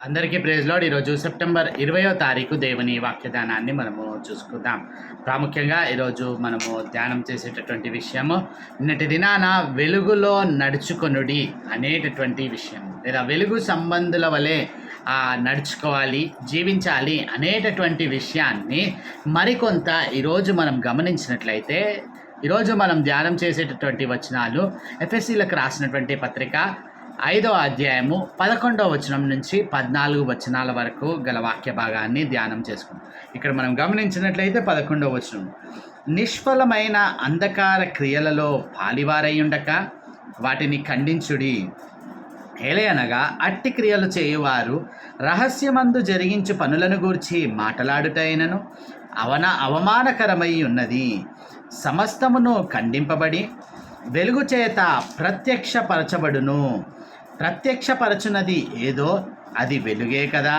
అందరికీ praise lord. ఈరోజు September 20వ తారీఖు దేవుని వాక్యదానాన్ని మనము చూసుకుందాం. ప్రాముఖ్యంగా ఈరోజు మనము ధ్యానం చేసేటటువంటి విషయము నిన్నటి దినాన వెలుగులో నడుచుకొనుడి అనేటటువంటి విషయం, లేదా వెలుగు సంబంధుల వలె నడుచుకోవాలి, జీవించాలి అనేటటువంటి విషయాన్ని మరికొంత ఈరోజు మనం గమనించినట్లయితే, ఈరోజు మనం ధ్యానం చేసేటటువంటి వచనాలు ఎఫెసీలకు రాసినటువంటి పత్రిక 5వ అధ్యాయము 11వ వచనం నుంచి 14 వచనాల వరకు గల వాక్య భాగాన్ని ధ్యానం చేసుకుందాం. ఇక్కడ మనం గమనించినట్లయితే 11వ వచనం, నిష్ఫలమైన అంధకార క్రియలలో పాలివారయ్యుండక వాటిని ఖండించుడి. ఏలయనగా అట్టి క్రియలు చేయువారు రహస్యమందు జరిగించు పనులను గూర్చి మాటలాడుటైనను అవమానకరమై ఉన్నది. సమస్తమును ఖండింపబడి వెలుగు చేత ప్రత్యక్షపరచబడును. ప్రత్యక్షపరచున్నది ఏదో అది వెలుగే కదా.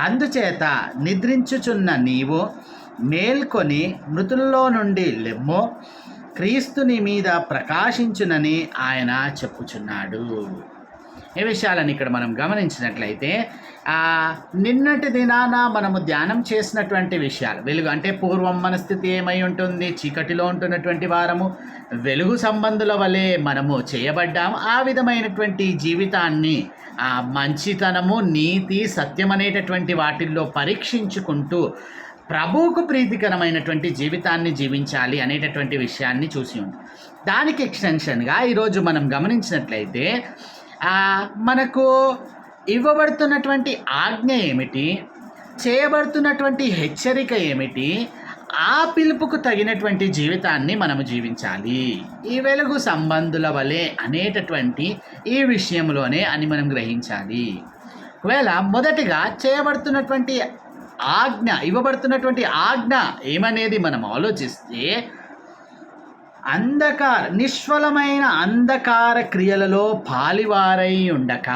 అందుచేత నిద్రించుచున్న నీవు మేల్కొని మృతుల్లో నుండి లెమ్మో, క్రీస్తుని మీద ప్రకాశించునని ఆయన చెప్పుచున్నాడు. ఈ విషయాలను ఇక్కడ మనం గమనించినట్లయితే, నిన్నటి దినాన మనము ధ్యానం చేసినటువంటి విషయాలు, వెలుగు అంటే పూర్వం మన స్థితి ఏమై ఉంటుంది, చీకటిలో ఉంటున్నటువంటి వారము వెలుగు సంబంధుల వలె మనము చేయబడ్డాము. ఆ విధమైనటువంటి జీవితాన్ని మంచితనము, నీతి, సత్యం అనేటటువంటి వాటిల్లో పరీక్షించుకుంటూ ప్రభువుకు ప్రీతికరమైనటువంటి జీవితాన్ని జీవించాలి అనేటటువంటి విషయాన్ని చూసి ఉంది. దానికి ఎక్స్టెన్షన్గా ఈరోజు మనం గమనించినట్లయితే, మనకు ఇవ్వబడుతున్నటువంటి ఆజ్ఞ ఏమిటి, చేయబడుతున్నటువంటి హెచ్చరిక ఏమిటి, ఆ పిలుపుకు తగినటువంటి జీవితాన్ని మనము జీవించాలి ఈ వెలుగు సంబంధుల వలె అనేటటువంటి ఈ విషయంలోనే అని మనం గ్రహించాలి. ఒకవేళ మొదటిగా చేయబడుతున్నటువంటి ఆజ్ఞ, ఇవ్వబడుతున్నటువంటి ఆజ్ఞ ఏమనేది మనం ఆలోచిస్తే, నిష్ఫలమైన అంధకార క్రియలలో పాలివారై ఉండక,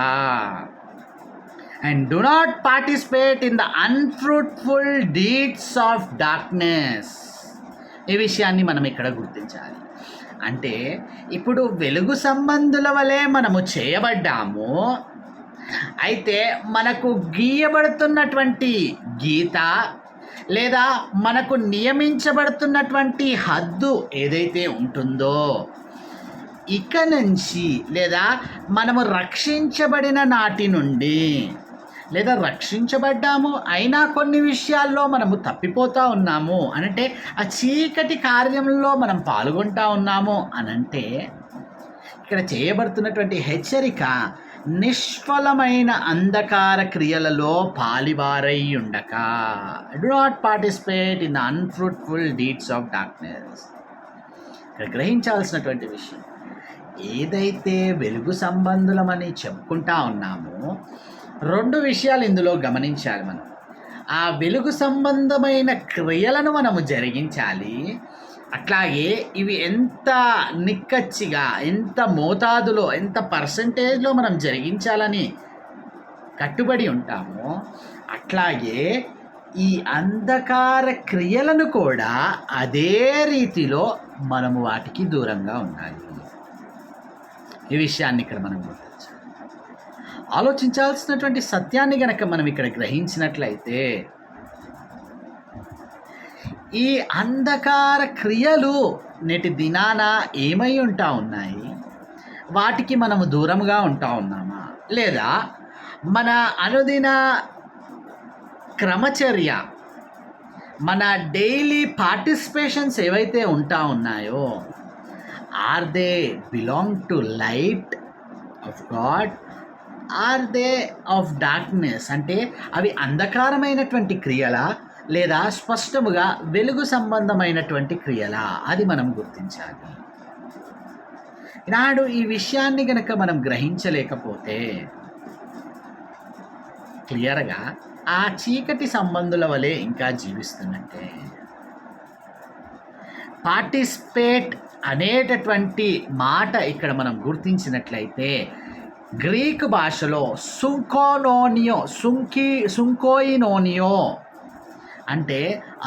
and do not participate in the unfruitful deeds of darkness. ఈ విషయాన్ని మనం ఇక్కడ గుర్తించాలి. అంటే ఇప్పుడు వెలుగు సంబంధుల వలె మనము చేయబడ్డాము. అయితే మనకు గీయబడుతున్నటువంటి గీత, లేదా మనకు నియమించబడుతున్నటువంటి హద్దు ఏదైతే ఉంటుందో, ఇక నుంచి లేదా మనము రక్షించబడిన నాటి నుండి, లేదా రక్షించబడ్డాము అయినా కొన్ని విషయాల్లో మనము తప్పిపోతూ ఉన్నాము అనంటే, ఆ చీకటి కార్యంలో మనం పాల్గొంటూ ఉన్నాము అనంటే, ఇక్కడ చేయబడుతున్నటువంటి హెచ్చరిక నిష్ఫలమైన అంధకార క్రియలలో పాలివారై ఉండక, do not participate in the unfruitful deeds of darkness. ఇక్కడ గ్రహించాల్సినటువంటి విషయం, ఏదైతే వెలుగు సంబంధులమని చెప్పుకుంటా ఉన్నామో, రెండు విషయాలు ఇందులో గమనించాలి. మనం ఆ వెలుగు సంబంధమైన క్రియలను మనము జరిగించాలి. అట్లాగే ఇవి ఎంత నిక్కచ్చిగా, ఎంత మోతాదులో, ఎంత పర్సంటేజ్లో మనం జరిగించాలని కట్టుబడి ఉంటామో, అట్లాగే ఈ అంధకార క్రియలను కూడా అదే రీతిలో మనము వాటికి దూరంగా ఉండాలి. ఈ విషయాన్ని ఇక్కడ మనం గుర్తించాలి. ఆలోచించాల్సినటువంటి సత్యాన్ని గనక మనం ఇక్కడ గ్రహించినట్లయితే, ఈ అంధకార క్రియలు నేటి దినాన ఏమై ఉంటా ఉన్నాయి, వాటికి మనము దూరంగా ఉంటా ఉన్నామా, లేదా మన అనుదిన క్రమచర్య, మన డైలీ పార్టిసిపేషన్స్ ఏవైతే ఉంటా ఉన్నాయో, are they belong to light of God, are they of darkness? అంటే అవి అంధకారమైనటువంటి క్రియలా, లేదా స్పష్టముగా వెలుగు సంబంధమైనటువంటి క్రియలా? అది మనం గుర్తించాలి. ఈనాడు ఈ విషయాన్ని గనక మనం గ్రహించలేకపోతే, క్లియర్గా ఆ చీకటి సంబంధుల వలె ఇంకా జీవిస్తున్నట్టే. పార్టిసిపేట్ అనేటటువంటి మాట ఇక్కడ మనం గుర్తించినట్లయితే, గ్రీకు భాషలో సుంకోయినోనియో అంటే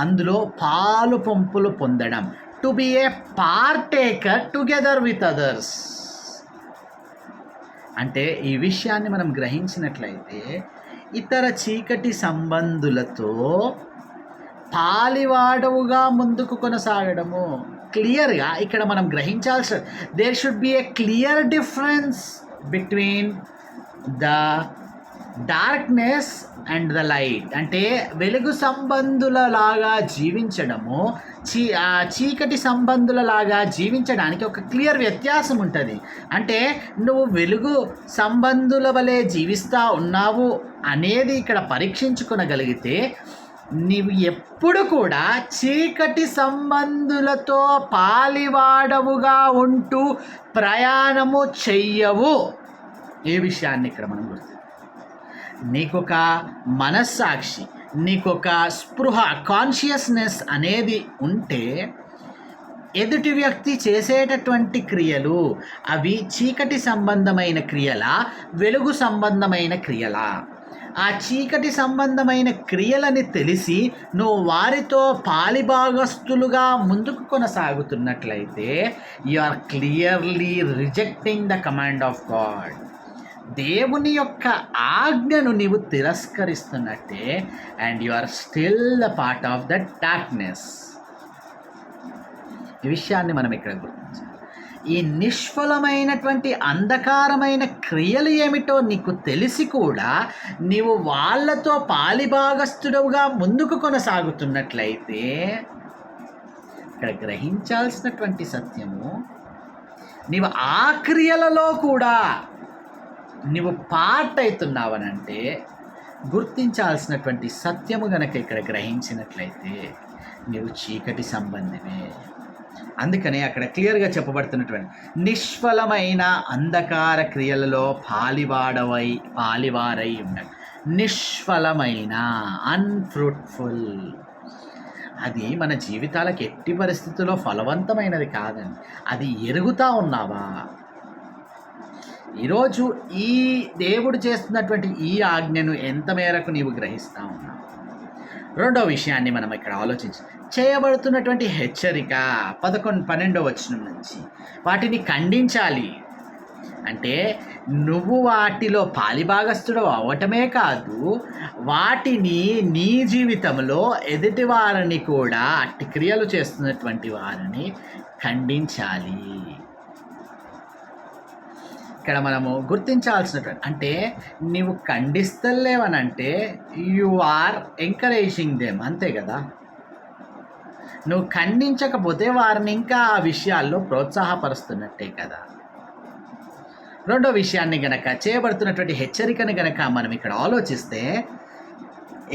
అందులో పాలు పంపులు పొందడం, to be a partaker together with others. అంటే ఈ విషయాన్ని మనం గ్రహించినట్లయితే ఇతర చీకటి సంబంధులతో పాలివాడవుగా ముందుకు కొనసాగడము. క్లియర్గా ఇక్కడ మనం గ్రహించాల్సిన there should be a clear difference between the darkness and the light. అంటే వెలుగు సంబంధులలాగా జీవించడము, చీకటి సంబంధులలాగా జీవించడానికి ఒక క్లియర్ వ్యత్యాసం ఉంటుంది. అంటే నువ్వు వెలుగు సంబంధుల వలె జీవిస్తూ ఉన్నావు అనేది ఇక్కడ పరీక్షించుకొనగలిగితే నీవు ఎప్పుడు కూడా చీకటి సంబంధులతో పాలివాడవుగా ఉంటూ ప్రయాణము చెయ్యవు. ఏ విషయాన్ని ఇక్కడ మనం గుర్తు, నీకొక మనస్సాక్షి, నీకొక స్పృహ, కాన్షియస్నెస్ అనేది ఉంటే ఎదుటి వ్యక్తి చేసేటటువంటి క్రియలు అవి చీకటి సంబంధమైన క్రియలా, వెలుగు సంబంధమైన క్రియలా? ఆ చీకటి సంబంధమైన క్రియలని తెలిసి నువ్వు వారితో పాలిభాగస్తులుగా ముందుకు కొనసాగుతున్నట్లయితే you are clearly rejecting the command of God. దేవుని యొక్క ఆజ్ఞను నీవు తిరస్కరిస్తున్నట్టే. And you are still the part of the darkness. ఈ విషయాన్ని మనం ఇక్కడ గుర్తించాలి. ఈ నిష్ఫలమైనటువంటి అంధకారమైన క్రియలు ఏమిటో నీకు తెలిసి కూడా నీవు వాళ్ళతో పాలిభాగస్తుడుగా ముందుకు కొనసాగుతున్నట్లయితే ఇక్కడ గ్రహించాల్సినటువంటి సత్యము, నీవు ఆ క్రియలలో కూడా నీవు పార్ట్ అవుతున్నావనంటే గుర్తించాల్సినటువంటి సత్యము గనక ఇక్కడ గ్రహించినట్లయితే నీవు చీకటి సంబంధివే. అందుకనే అక్కడ క్లియర్గా చెప్పబడుతున్నటువంటి నిష్ఫలమైన అంధకార క్రియలలో పాలివారై ఉన్నాడు. నిష్ఫలమైన, అన్ఫ్రూట్ఫుల్, అది మన జీవితాలకు ఎట్టి పరిస్థితుల్లో ఫలవంతమైనది కాదండి. అది ఎరుగుతా ఉన్నావా? ఈరోజు ఈ దేవుడు చేస్తున్నటువంటి ఈ ఆజ్ఞను ఎంత మేరకు నీవు గ్రహిస్తూ ఉన్నావు? రెండో విషయాన్ని మనం ఇక్కడ ఆలోచించి చేయబడుతున్నటువంటి హెచ్చరిక 11-12 వచనం నుంచి వాటిని ఖండించాలి. అంటే నువ్వు వాటిలో పాలిభాగస్తుడు అవ్వటమే కాదు, వాటిని నీ జీవితంలో ఎదుటి వారిని కూడా, అట్టి క్రియలు చేస్తున్నటువంటి వారిని ఖండించాలి. ఇక్కడ మనము గుర్తించాల్సినటువంటి, అంటే నీవు ఖండిస్తలేవనంటే యు ఆర్ ఎంకరేజింగ్ దెమ్, అంతే కదా. నువ్వు ఖండించకపోతే వారిని ఇంకా ఆ విషయాల్లో ప్రోత్సాహపరుస్తున్నట్టే కదా. రెండో విషయాన్ని గనక, చేయబడుతున్నటువంటి హెచ్చరికను గనక మనం ఇక్కడ ఆలోచిస్తే,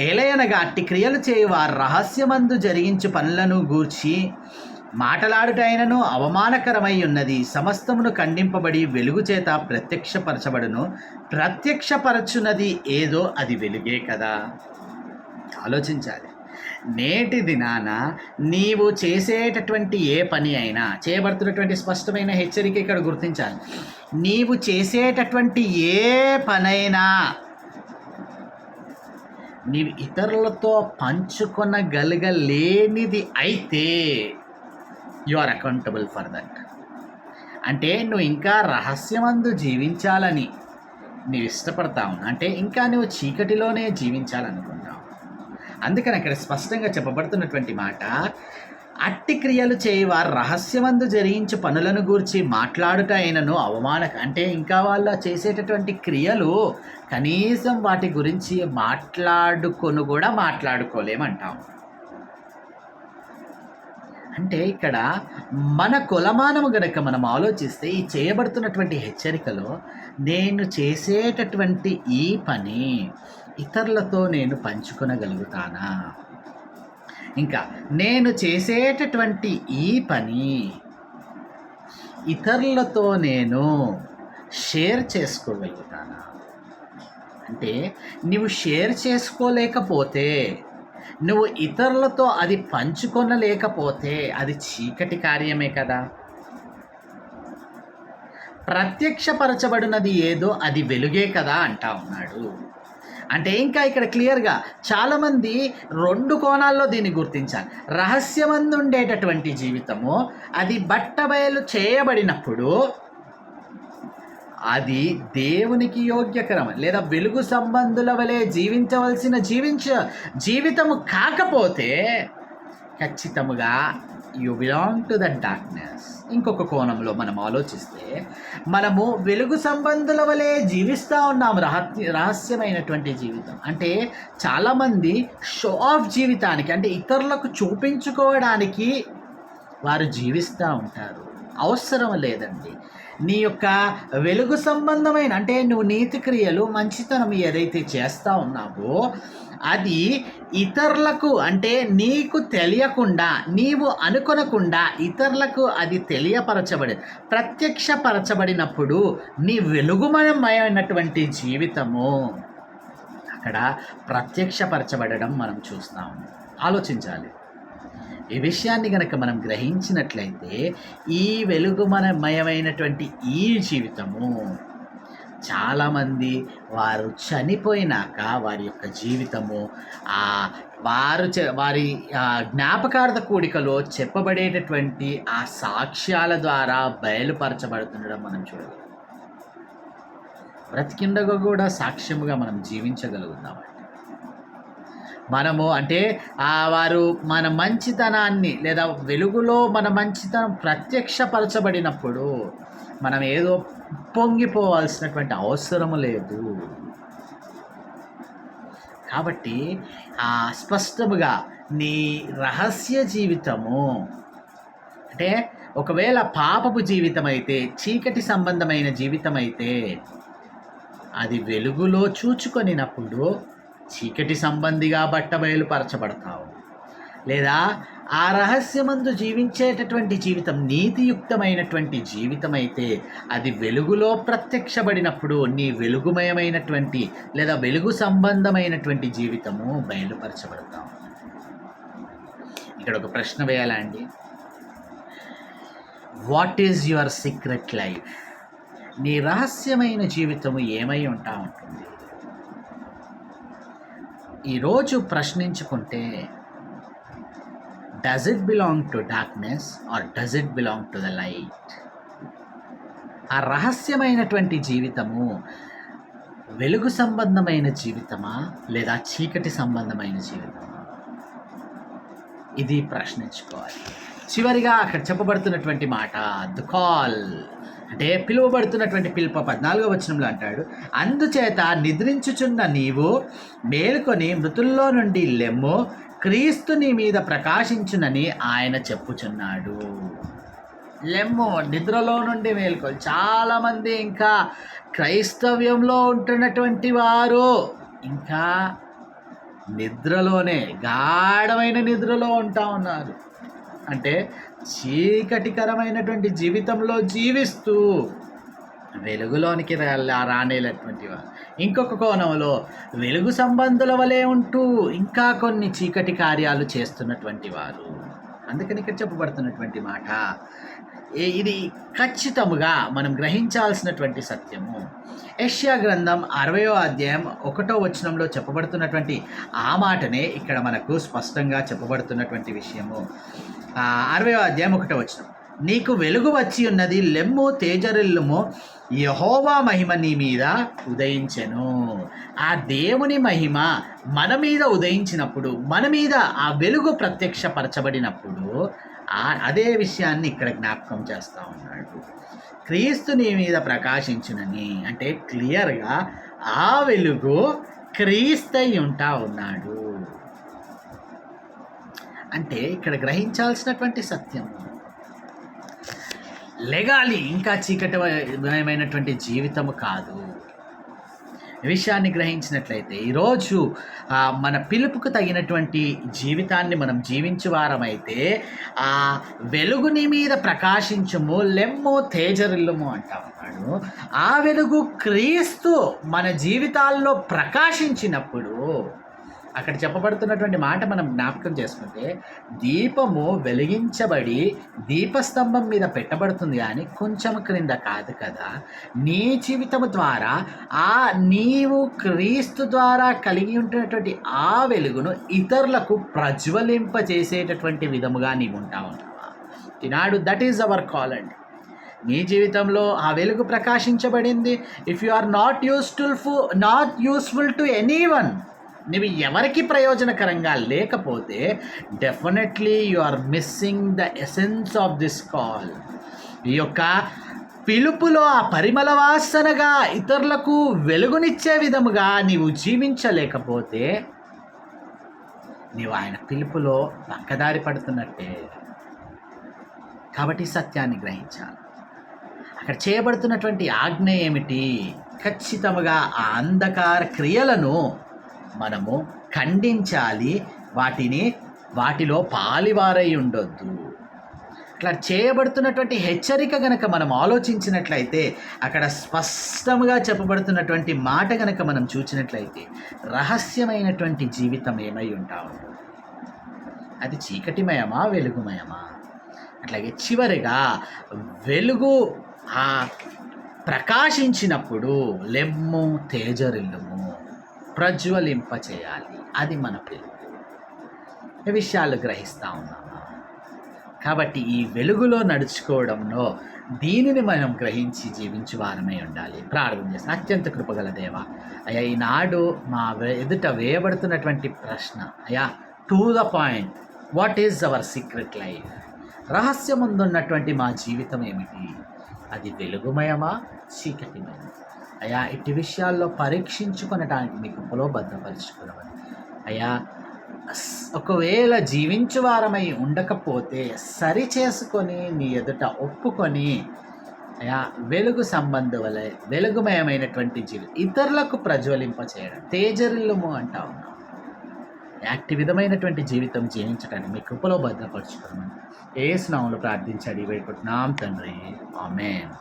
ఏలయనగా అట్టి క్రియలు చేయువారు రహస్యమందు జరిగించు పనులను గూర్చి మాటలాడుటైనను అవమానకరమై ఉన్నది. సమస్తమును ఖండింపబడి వెలుగు చేత ప్రత్యక్షపరచబడును. ప్రత్యక్షపరచున్నది ఏదో అది వెలుగే కదా. ఆలోచించాలి. నేటి దినాన నీవు చేసేటటువంటి ఏ పని అయినా, చేయబడుతున్నటువంటి స్పష్టమైన హెచ్చరిక ఇక్కడ గుర్తించాలి. నీవు చేసేటటువంటి ఏ పనైనా నీవు ఇతరులతో పంచుకొనగలగలేనిది అయితే you are accountable for that. అంటే నువ్వు ఇంకా రహస్యమందు జీవించాలని నీవు ఇష్టపడతావు, అంటే ఇంకా నువ్వు చీకటిలోనే జీవించాలనుకుంటావు. అందుకని అక్కడ స్పష్టంగా చెప్పబడుతున్నటువంటి మాట, అట్టి క్రియలు చేయవారు రహస్యమందు జరిగించు పనులను గూర్చి మాట్లాడుట అయినను అంటే ఇంకా వాళ్ళు చేసేటటువంటి క్రియలు కనీసం వాటి గురించి మాట్లాడుకొని కూడా మాట్లాడుకోలేమంటాం. అంటే ఇక్కడ మన కొలమానము గనక మనం ఆలోచిస్తే, ఈ చేయబడుతున్నటువంటి హెచ్చరికలో నేను చేసేటటువంటి ఈ పని ఇతరులతో నేను పంచుకొనగలుగుతానా, ఇంకా నేను చేసేటటువంటి ఈ పని ఇతరులతో నేను షేర్ చేసుకోగలుగుతానా? అంటే నువ్వు షేర్ చేసుకోలేకపోతే, నువ్వు ఇతరులతో అది పంచుకొనలేకపోతే అది చీకటి కార్యమే కదా. ప్రత్యక్షపరచబడినది ఏదో అది వెలుగే కదా అంటా ఉన్నాడు. అంటే ఇంకా ఇక్కడ క్లియర్గా చాలామంది రెండు కోణాల్లో దీన్ని గుర్తించాలి. రహస్యమందు ఉండేటటువంటి జీవితము అది బట్టబయలు చేయబడినప్పుడు అది దేవునికి యోగ్యకరం లేదా వెలుగు సంబంధుల వలె జీవించవలసిన జీవితము కాకపోతే ఖచ్చితముగా you belong to the darkness. ఇంకొక కోణంలో మనం ఆలోచిస్తే మనము వెలుగు సంబంధుల వలె జీవిస్తూ ఉన్నాము. రహస్యమైనటువంటి జీవితం అంటే చాలామంది షో ఆఫ్ జీవితానికి అంటే ఇతరులకు చూపించుకోవడానికి వారు జీవిస్తూ ఉంటారు. అవసరం లేదండి. నీ యొక్క వెలుగు సంబంధమైన అంటే నువ్వు నీతి క్రియలు మంచితనం ఏదైతే చేస్తూ ఉన్నావో అది ఇతరులకు అంటే నీకు తెలియకుండా నీవు అనుకొనకుండా ఇతరులకు అది ప్రత్యక్షపరచబడినప్పుడు నీ వెలుగుమయమైనటువంటి జీవితము అక్కడ ప్రత్యక్షపరచబడడం మనం చూస్తాము. ఆలోచించాలి. ఈ విషయాన్ని కనుక మనం గ్రహించినట్లయితే ఈ వెలుగుమయమైనటువంటి ఈ జీవితము చాలామంది వారు చనిపోయినాక వారి యొక్క జీవితము వారి జ్ఞాపకార్థ కూడికలో చెప్పబడేటటువంటి ఆ సాక్ష్యాల ద్వారా బయలుపరచబడుతుండడం మనం చూడగలం. బ్రతికిండగా కూడా సాక్ష్యముగా మనం జీవించగలుగుతామండి. మనము అంటే వారు మన మంచితనాన్ని లేదా వెలుగులో మన మంచితనం ప్రత్యక్షపరచబడినప్పుడు మనం ఏదో పొంగిపోవాల్సినటువంటి అవసరం లేదు. కాబట్టి స్పష్టముగా నీ రహస్య జీవితము అంటే ఒకవేళ పాపపు జీవితం అయితే చీకటి సంబంధమైన జీవితం అయితే అది వెలుగులో చూచుకొనినప్పుడు చీకటి సంబంధిగా బయలుపరచబడతావు. లేదా ఆ రహస్యమందు జీవించేటటువంటి జీవితం నీతియుక్తమైనటువంటి జీవితం అయితే అది వెలుగులో ప్రత్యక్షపడినప్పుడు నీ వెలుగుమయమైనటువంటి లేదా వెలుగు సంబంధమైనటువంటి జీవితము బయలుపరచబడతావు. ఇక్కడ ఒక ప్రశ్న వేయాలా అండి? What is your secret life? నీ రహస్యమైన జీవితము ఏమై ఉంటుంది? ఈరోజు ప్రశ్నించుకుంటే does it belong to darkness or does it belong to the light? ఆ రహస్యమైనటువంటి జీవితము వెలుగు సంబంధమైన జీవితమా లేదా చీకటి సంబంధమైన జీవితమా? ఇది ప్రశ్నించుకోవాలి. చివరిగా అక్కడ చెప్పబడుతున్నటువంటి మాట ద కాల్ అంటే పిలువబడుతున్నటువంటి పిలుపు 14వ వచనంలో అంటాడు, అందుచేత నిద్రించుచున్న నీవు మేలుకొని మృతుల్లో నుండి లెమ్ము, క్రీస్తు నీ మీద ప్రకాశించునని ఆయన చెప్పుచున్నాడు. లెమ్ము, నిద్రలో నుండి మేలుకో. చాలామంది ఇంకా క్రైస్తవ్యంలో ఉంటున్నటువంటి వారు ఇంకా నిద్రలోనే గాఢమైన నిద్రలో ఉంటా ఉన్నారు. అంటే చీకటికరమైనటువంటి జీవితంలో జీవిస్తూ వెలుగులోనికి రానేటటువంటి వారు. ఇంకొక కోణంలో వెలుగు సంబంధుల వలె ఉంటూ ఇంకా కొన్ని చీకటి కార్యాలు చేస్తున్నటువంటి వారు. అందుకని ఇక్కడ చెప్పబడుతున్నటువంటి మాట ఇది ఖచ్చితముగా మనం గ్రహించాల్సినటువంటి సత్యము. యెషయా గ్రంథం 60వ అధ్యాయం 1వ వచనంలో చెప్పబడుతున్నటువంటి ఆ మాటనే ఇక్కడ మనకు స్పష్టంగా చెప్పబడుతున్నటువంటి విషయము. 60వ అధ్యాయం 1వ వచనం, నీకు వెలుగు వచ్చి ఉన్నది, లెమ్ము తేజరిల్లుము, యెహోవా మహిమ నీ మీద ఉదయించెను. ఆ దేవుని మహిమ మన మీద ఉదయించినప్పుడు, మన మీద ఆ వెలుగు ప్రత్యక్షపరచబడినప్పుడు అదే విషయాన్ని ఇక్కడ జ్ఞాపకం చేస్తూ ఉన్నాడు. క్రీస్తు నీ మీద ప్రకాశించునని అంటే క్లియర్గా ఆ వెలుగు క్రీస్తై ఉంటా ఉన్నాడు. అంటే ఇక్కడ గ్రహించాల్సినటువంటి సత్యం లెగాలి ఇంకా చీకటిమయమైనటువంటి జీవితము కాదు. ఈ విషయాన్ని గ్రహించినట్లయితే ఈరోజు మన పిలుపుకు తగినటువంటి జీవితాన్ని మనం జీవించువారమైతే ఆ వెలుగుని మీద ప్రకాశించుము, లెమ్ము తేజరిల్లుము అంటా ఉన్నాడు. ఆ వెలుగు క్రీస్తు మన జీవితాల్లో ప్రకాశించినప్పుడు అక్కడ చెప్పబడుతున్నటువంటి మాట మనం జ్ఞాపకం చేసుకుంటే దీపము వెలిగించబడి దీపస్తంభం మీద పెట్టబడుతుంది కానీ కొంచెం క్రింద కాదు కదా. నీ జీవితము ద్వారా నీవు క్రీస్తు ద్వారా కలిగి ఉంటున్నటువంటి ఆ వెలుగును ఇతరులకు ప్రజ్వలింపజేసేటటువంటి విధముగా నీవు ఉంటావు. ఈనాడు దట్ ఈజ్ అవర్ కాల్ అండి. నీ జీవితంలో ఆ వెలుగు ప్రకాశించబడింది. If you are not useful to anyone, నువ్వు ఎవరికి ప్రయోజనకరంగా లేకపోతే definitely you are missing the essence of this call. ఈ యొక్క పిలుపులో ఆ పరిమళ వాసనగా ఇతరులకు వెలుగునిచ్చే విధముగా నీవు జీవించలేకపోతే నీవు ఆయన పిలుపులో పక్కదారి పడుతున్నట్టే. కాబట్టి సత్యాన్ని గ్రహించాలి. అక్కడ చేయబడుతున్నటువంటి ఆజ్ఞ ఏమిటి? ఖచ్చితంగా ఆ అంధకార క్రియలను మనము ఖండించాలి. వాటిలో పాలివారై ఉండొద్దు. అట్లా చేయబడుతున్నటువంటి హెచ్చరిక గనక మనం ఆలోచించినట్లయితే, అక్కడ స్పష్టంగా చెప్పబడుతున్నటువంటి మాట గనక మనం చూసినట్లయితే, రహస్యమైనటువంటి జీవితం ఏమై ఉంటా ఉంటుంది. అది చీకటిమయమా, వెలుగుమయమా? అట్లాగే చివరిగా వెలుగు ఆ ప్రకాశించినప్పుడు లెమ్ము తేజరిల్లుము, ప్రజ్వలింప చేయాలి. అది మన పిలుపు. ఈ విషయాలు గ్రహిస్తూ ఉన్నామా? కాబట్టి ఈ వెలుగులో నడుచుకోవడంలో దీనిని మనం గ్రహించి జీవించు వారమై ఉండాలి. ప్రార్థన చేస్తాం. అత్యంత కృపగల దేవ, అయ్యా ఈనాడు మా ఎదుట వేయబడుతున్నటువంటి ప్రశ్న, అయ్యా to the point, what is our secret life? రహస్యముందున్నటువంటి మా జీవితం ఏమిటి? అది వెలుగుమయమా, చీకటిమయమా? అయ్యా ఇట్టి విషయాల్లో పరీక్షించుకొనడానికి మీ కృపలో భద్రపరుచుకోవడం. అయ్యా ఒకవేళ జీవించు వారమై ఉండకపోతే సరి చేసుకొని నీ ఎదుట ఒప్పుకొని, అయ్యా వెలుగు సంబంధులై వెలుగుమయమైనటువంటి జీవితం ఇతరులకు ప్రజ్వలింప చేయడం, తేజరిల్లుము అంటా ఉన్నాం. యాక్టి విధమైనటువంటి జీవితం జీవించడానికి మీ కృపలో భద్రపరచుకోమని యేసు నామములో ప్రార్థించి అడిగి వేడుకుంటున్నాం తండ్రి. ఆమేన్.